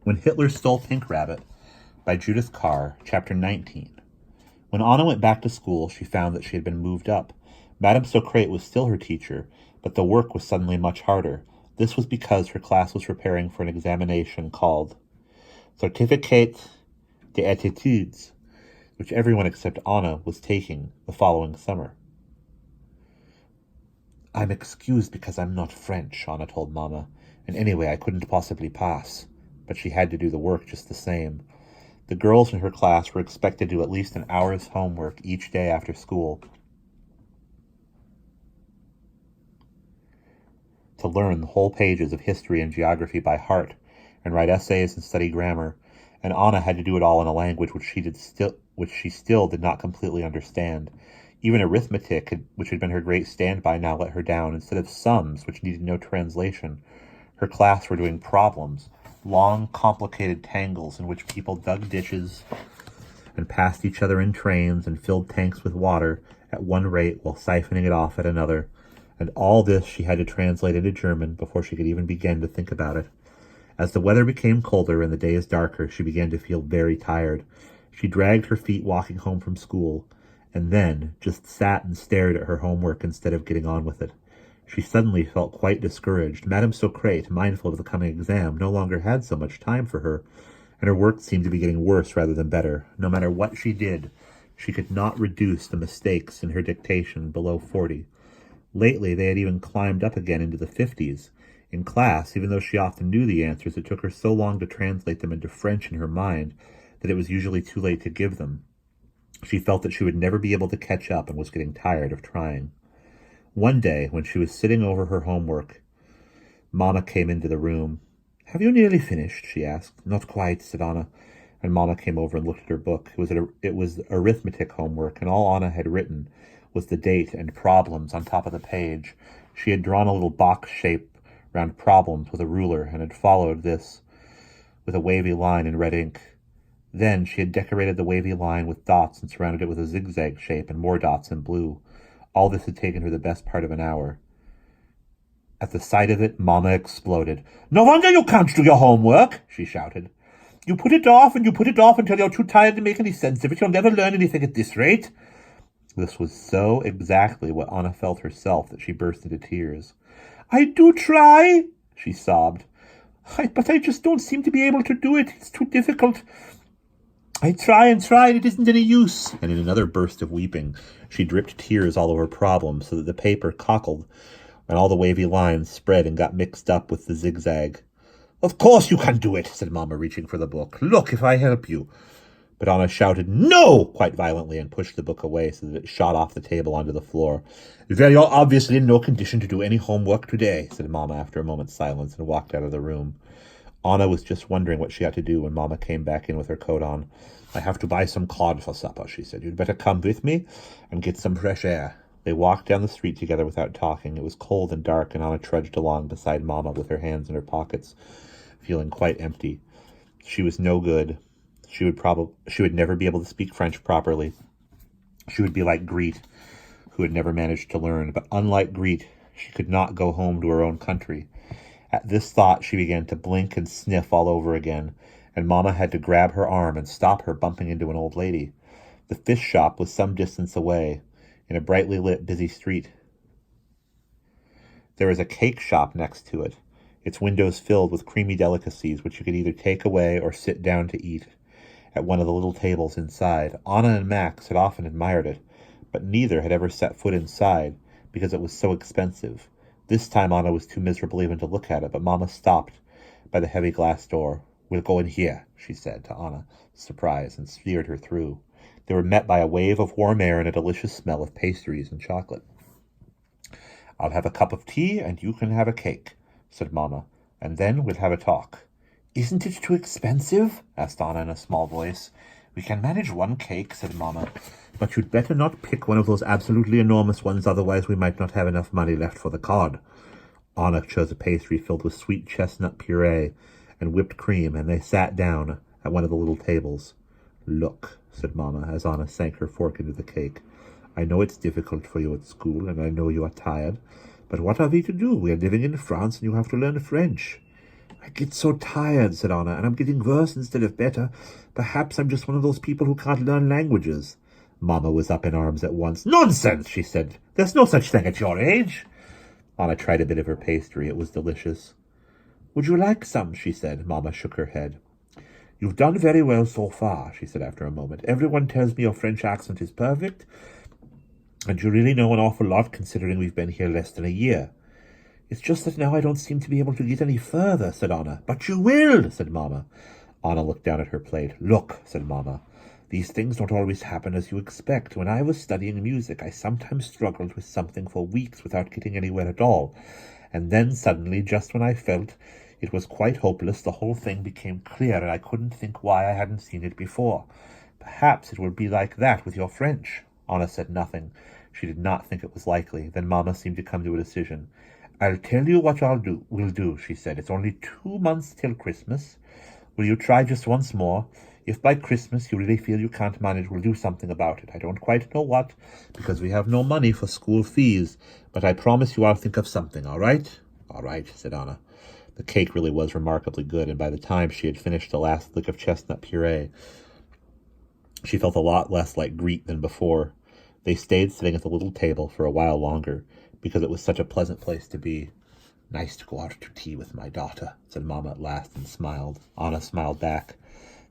When Hitler Stole Pink Rabbit by Judith Kerr, Chapter 19. When Anna went back to school, she found that she had been moved up. Madame Socrate was still her teacher, but the work was suddenly much harder. This was because her class was preparing for an examination called Certificat d'études, which everyone except Anna was taking the following summer. "I'm excused because I'm not French," Anna told Mama, "and anyway I couldn't possibly pass." But she had to do the work just the same. The girls in her class were expected to do at least an hour's homework each day after school to learn the whole pages of history and geography by heart and write essays and study grammar, and Anna had to do it all in a language which she still did not completely understand. Even arithmetic, which had been her great standby, now let her down. Instead of sums, which needed no translation, her class were doing problems, long, complicated tangles in which people dug ditches and passed each other in trains and filled tanks with water at one rate while siphoning it off at another. And all this she had to translate into German before she could even begin to think about it. As the weather became colder and the days darker, she began to feel very tired. She dragged her feet walking home from school, and then just sat and stared at her homework instead of getting on with it. She suddenly felt quite discouraged. Madame Socrate, mindful of the coming exam, no longer had so much time for her, and her work seemed to be getting worse rather than better. No matter what she did, she could not reduce the mistakes in her dictation below 40. Lately, they had even climbed up again into the 50s. In class, even though she often knew the answers, it took her so long to translate them into French in her mind that it was usually too late to give them. She felt that she would never be able to catch up and was getting tired of trying. One day, when she was sitting over her homework, Mama came into the room. "Have you nearly finished?" she asked. "Not quite," said Anna, and Mama came over and looked at her book. It was arithmetic homework, and all Anna had written was the date and problems on top of the page. She had drawn a little box shape round problems with a ruler and had followed this with a wavy line in red ink. Then she had decorated the wavy line with dots and surrounded it with a zigzag shape and more dots in blue. All this had taken her the best part of an hour. At the sight of it, Mama exploded. "No wonder you can't do your homework," she shouted. "You put it off and you put it off until you're too tired to make any sense of it. You'll never learn anything at this rate." This was so exactly what Anna felt herself that she burst into tears. "I do try," she sobbed. But I just don't seem to be able to do it. It's too difficult. I try and try, and it isn't any use." And in another burst of weeping, she dripped tears all over her problem so that the paper cockled and all the wavy lines spread and got mixed up with the zigzag. "Of course you can do it," said Mama, reaching for the book. "Look, if I help you." But Anna shouted, "No!" quite violently and pushed the book away so that it shot off the table onto the floor. "Well, you're obviously in no condition to do any homework today," said Mama after a moment's silence and walked out of the room. Anna was just wondering what she had to do when Mama came back in with her coat on. "I have to buy some cod for supper," she said. "You'd better come with me and get some fresh air." They walked down the street together without talking. It was cold and dark, and Anna trudged along beside Mama with her hands in her pockets, feeling quite empty. She was no good. She would never be able to speak French properly. She would be like Greet, who had never managed to learn. But unlike Greet, she could not go home to her own country. At this thought, she began to blink and sniff all over again, and Mama had to grab her arm and stop her bumping into an old lady. The fish shop was some distance away, in a brightly lit, busy street. There was a cake shop next to it, its windows filled with creamy delicacies which you could either take away or sit down to eat at one of the little tables inside. Anna and Max had often admired it, but neither had ever set foot inside because it was so expensive. This time Anna was too miserable even to look at it, but Mama stopped by the heavy glass door. "We'll go in here," she said to Anna, surprised, and steered her through. They were met by a wave of warm air and a delicious smell of pastries and chocolate. "I'll have a cup of tea and you can have a cake," said Mama, "and then we'll have a talk." "Isn't it too expensive?" asked Anna in a small voice. "We can manage one cake," said Mama. "But you'd better not pick one of those absolutely enormous ones, otherwise we might not have enough money left for the cod." Anna chose a pastry filled with sweet chestnut puree and whipped cream, and they sat down at one of the little tables. "Look," said Mama, as Anna sank her fork into the cake. "I know it's difficult for you at school, and I know you are tired, but what are we to do? We are living in France, and you have to learn French." I get so tired, said Anna, and I'm getting worse instead of better. Perhaps I'm just one of those people who can't learn languages. Mamma was up in arms at once. Nonsense, she said. There's no such thing at your age. Anna tried a bit of her pastry. It was delicious. Would you like some? She said. Mamma shook her head. You've done very well so far, she said after a moment. Everyone tells me your French accent is perfect, and you really know an awful lot considering we've been here less than a year. It's just that now I don't seem to be able to get any further, said Anna. But you will, said Mamma. Anna looked down at her plate. Look, said Mamma. These things don't always happen as you expect. When I was studying music, I sometimes struggled with something for weeks without getting anywhere at all. And then suddenly, just when I felt it was quite hopeless, the whole thing became clear, and I couldn't think why I hadn't seen it before. Perhaps it will be like that with your French. Anna said nothing. She did not think it was likely. Then Mamma seemed to come to a decision. I'll tell you what we'll do, she said. It's only 2 months till Christmas. Will you try just once more? If by Christmas you really feel you can't manage, we'll do something about it. I don't quite know what, because we have no money for school fees, but I promise you I'll think of something, all right? All right, said Anna. The cake really was remarkably good, and by the time she had finished the last lick of chestnut puree, she felt a lot less like Greet than before. They stayed sitting at the little table for a while longer, because it was such a pleasant place to be. Nice to go out to tea with my daughter, said Mamma at last, and smiled. Anna smiled back.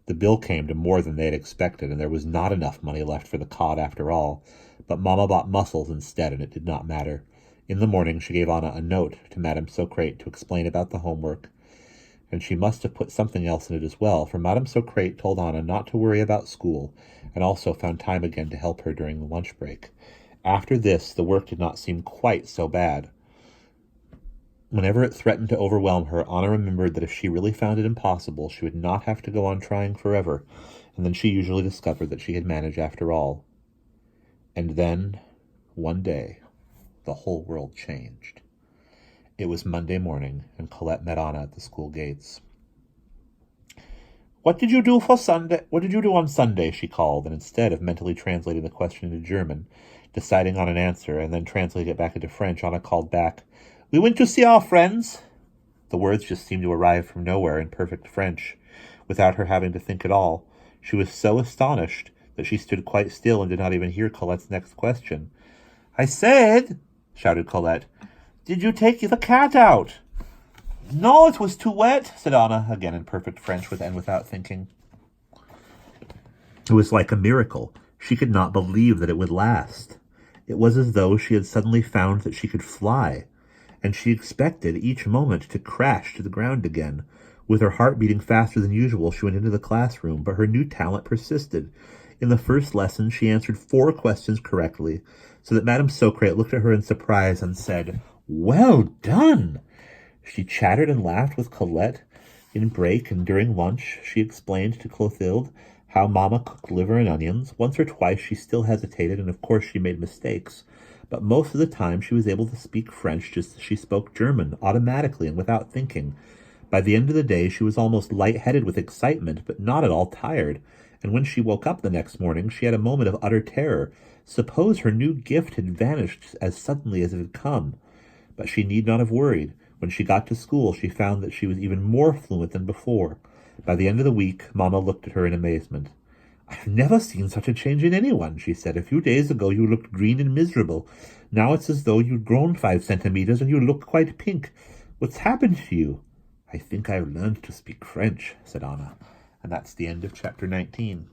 The bill came to more than they had expected, and there was not enough money left for the cod after all. But Mamma bought mussels instead, and it did not matter. In the morning she gave Anna a note to Madame Socrate to explain about the homework, and she must have put something else in it as well, for Madame Socrate told Anna not to worry about school, and also found time again to help her during the lunch break. After this, the work did not seem quite so bad. Whenever it threatened to overwhelm her, Anna remembered that if she really found it impossible, she would not have to go on trying forever, and then she usually discovered that she had managed after all. And then, one day, the whole world changed. It was Monday morning, and Colette met Anna at the school gates. What did you do on Sunday? She called, and instead of mentally translating the question into German, deciding on an answer, and then translating it back into French, Anna called back, We went to see our friends. The words just seemed to arrive from nowhere in perfect French, without her having to think at all. She was so astonished that she stood quite still and did not even hear Colette's next question. I said, shouted Colette, did you take the cat out? No, it was too wet, said Anna, again in perfect French and without thinking. It was like a miracle. She could not believe that it would last. It was as though she had suddenly found that she could fly, and she expected each moment to crash to the ground again. With her heart beating faster than usual, she went into the classroom, but her new talent persisted. In the first lesson, she answered 4 questions correctly, so that Madame Socrate looked at her in surprise and said, Well done! She chattered and laughed with Colette in break, and during lunch she explained to Clotilde how Mamma cooked liver and onions. Once or twice she still hesitated, and of course she made mistakes, but most of the time she was able to speak French just as she spoke German, automatically and without thinking. By the end of the day she was almost light-headed with excitement, but not at all tired, and when she woke up the next morning she had a moment of utter terror. Suppose her new gift had vanished as suddenly as it had come. But she need not have worried. When she got to school, she found that she was even more fluent than before. By the end of the week, Mamma looked at her in amazement. I've never seen such a change in anyone, she said. A few days ago you looked green and miserable. Now it's as though you'd grown 5 centimeters and you look quite pink. What's happened to you? I think I've learned to speak French, said Anna. And that's the end of chapter 19.